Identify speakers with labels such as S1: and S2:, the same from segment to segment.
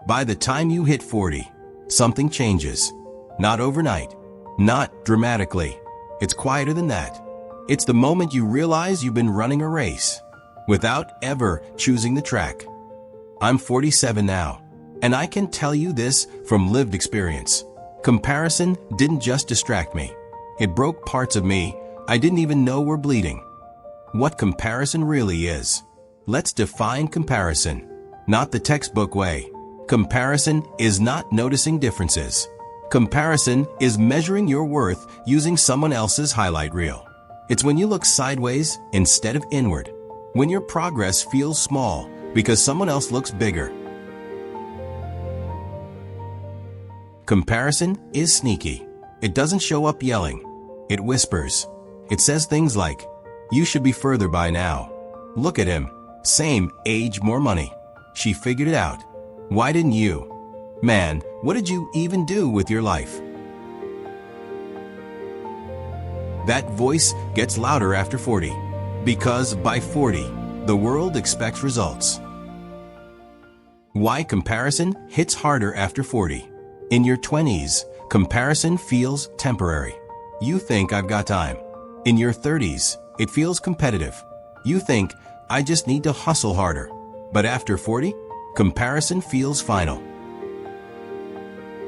S1: By the time you hit 40, something changes. Not overnight, not dramatically. It's quieter than that. It's the moment you realize you've been running a race without ever choosing the track. I'm 47 now, and I can tell you this from lived experience. Comparison didn't just distract me. It broke parts of me I didn't even know were bleeding. What comparison really is. Let's define comparison. Not the textbook way. Comparison is not noticing differences. Comparison is measuring your worth using someone else's highlight reel. It's when you look sideways instead of inward. When your progress feels small because someone else looks bigger. Comparison is sneaky. It doesn't show up yelling. It whispers. It says things like, "You should be further by now. Look at him. Same age, more money. She figured it out. Why didn't you? Man, what did you even do with your life?" That voice gets louder after 40, because by 40, the world expects results. Why comparison hits harder after 40. In your 20s, comparison feels temporary. You think, "I've got time." In your 30s, it feels competitive. You think, "I just need to hustle harder." But after 40, comparison feels final.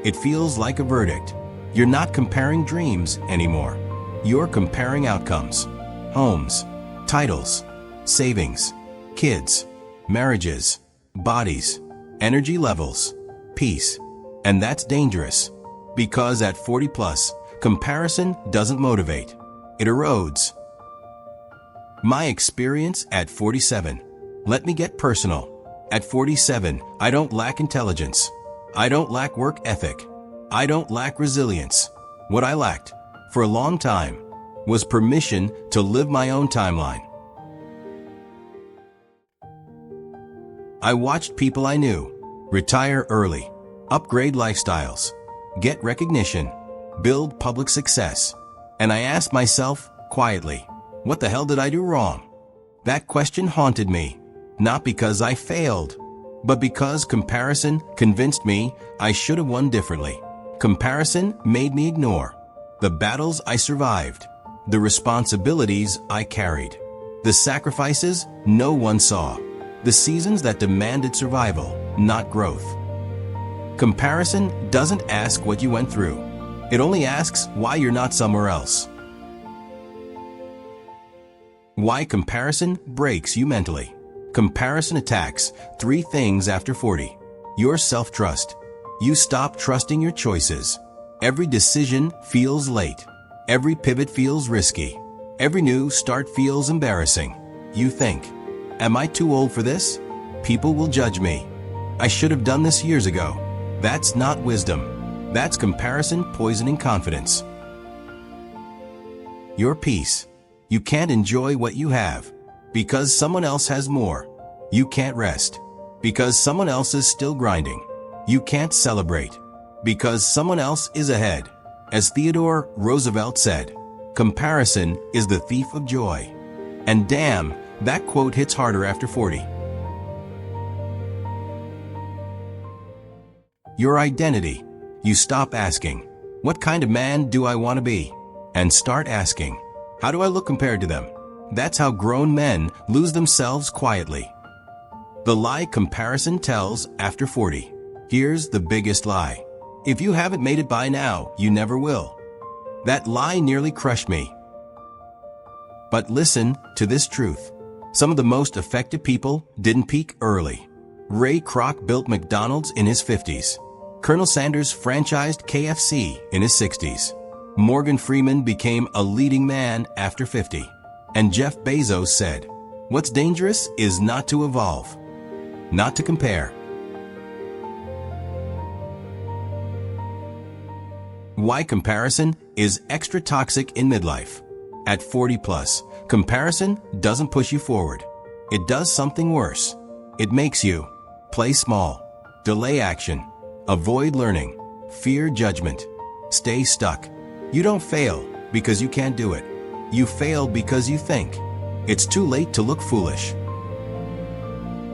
S1: It feels like a verdict. You're not comparing dreams anymore. You're comparing outcomes. Homes, titles, savings, kids, marriages, bodies, energy levels, peace. And that's dangerous. Because at 40 plus, comparison doesn't motivate. It erodes. My experience at 47. Let me get personal. At 47, I don't lack intelligence. I don't lack work ethic. I don't lack resilience. What I lacked, for a long time, was permission to live my own timeline. I watched people I knew retire early, upgrade lifestyles, get recognition, build public success. And I asked myself quietly, what the hell did I do wrong? That question haunted me, not because I failed, but because comparison convinced me I should have won differently. Comparison made me ignore the battles I survived, the responsibilities I carried, the sacrifices no one saw, the seasons that demanded survival, not growth. Comparison doesn't ask what you went through. It only asks why you're not somewhere else. Why comparison breaks you mentally. Comparison attacks 3 things after 40. Your self-trust. You stop trusting your choices. Every decision feels late. Every pivot feels risky. Every new start feels embarrassing. You think, am I too old for this? People will judge me. I should have done this years ago. That's not wisdom. That's comparison poisoning confidence. Your peace. You can't enjoy what you have because someone else has more. You can't rest because someone else is still grinding. You can't celebrate because someone else is ahead. As Theodore Roosevelt said, comparison is the thief of joy. And damn, that quote hits harder after 40. Your identity. You stop asking, what kind of man do I want to be? And start asking, how do I look compared to them? That's how grown men lose themselves quietly. The lie comparison tells after 40. Here's the biggest lie. If you haven't made it by now, you never will. That lie nearly crushed me. But listen to this truth. Some of the most effective people didn't peak early. Ray Kroc built McDonald's in his 50s. Colonel Sanders franchised KFC in his 60s. Morgan Freeman became a leading man after 50. And Jeff Bezos said, what's dangerous is not to evolve, not to compare. Why comparison is extra toxic in midlife. At 40 plus, comparison doesn't push you forward. It does something worse. It makes you play small, delay action, avoid learning, fear judgment, stay stuck. You don't fail because you can't do it. You fail because you think it's too late to look foolish.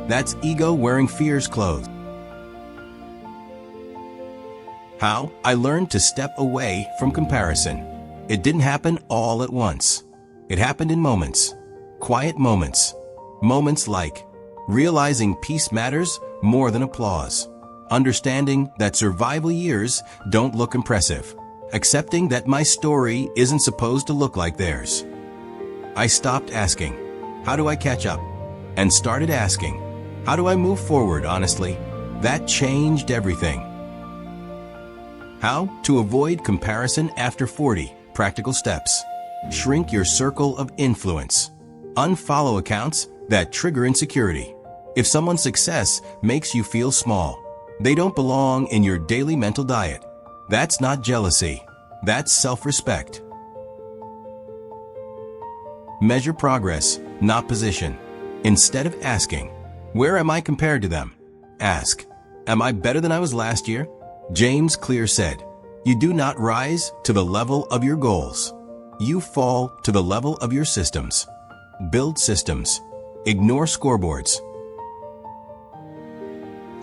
S1: That's ego wearing fear's clothes. How I learned to step away from comparison. It didn't happen all at once. It happened in moments, quiet moments. Moments like realizing peace matters more than applause, understanding that survival years don't look impressive, accepting that my story isn't supposed to look like theirs. I stopped asking, how do I catch up? And started asking, how do I move forward honestly? That changed everything. How to avoid comparison after 40 practical steps. Shrink your circle of influence. Unfollow accounts that trigger insecurity. If someone's success makes you feel small, they don't belong in your daily mental diet. That's not jealousy. That's self-respect. Measure progress, not position. Instead of asking, where am I compared to them? Ask, am I better than I was last year? James Clear said, you do not rise to the level of your goals. You fall to the level of your systems. Build systems. Ignore scoreboards.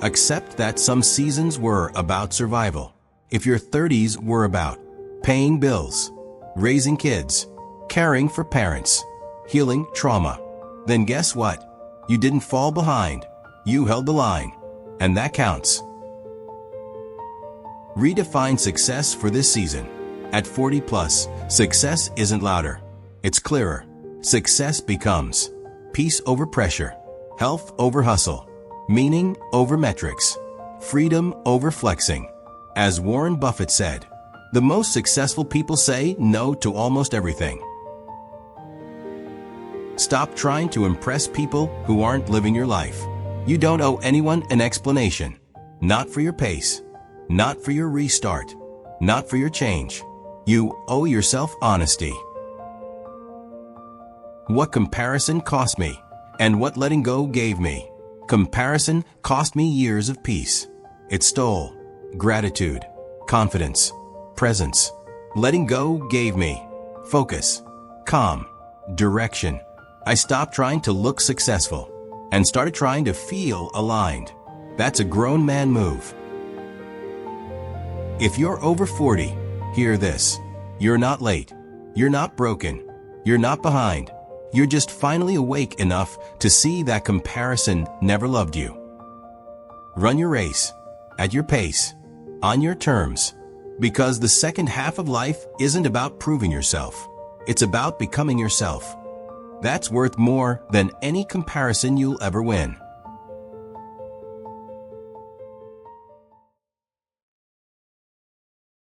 S1: Accept that some seasons were about survival. If your 30s were about paying bills, raising kids, caring for parents, healing trauma, then guess what? You didn't fall behind. You held the line. And that counts. Redefine success for this season. At 40 plus, success isn't louder. It's clearer. Success becomes peace over pressure, health over hustle, meaning over metrics, freedom over flexing. As Warren Buffett said, the most successful people say no to almost everything. Stop trying to impress people who aren't living your life. You don't owe anyone an explanation. Not for your pace. Not for your restart. Not for your change. You owe yourself honesty. What comparison cost me, and what letting go gave me. Comparison cost me years of peace. It stole gratitude, confidence, presence. Letting go gave me focus, calm, direction. I stopped trying to look successful and started trying to feel aligned. That's a grown man move. If you're over 40, hear this. You're not late. You're not broken. You're not behind. You're just finally awake enough to see that comparison never loved you. Run your race, at your pace, on your terms, because the second half of life isn't about proving yourself. It's about becoming yourself. That's worth more than any comparison you'll ever win.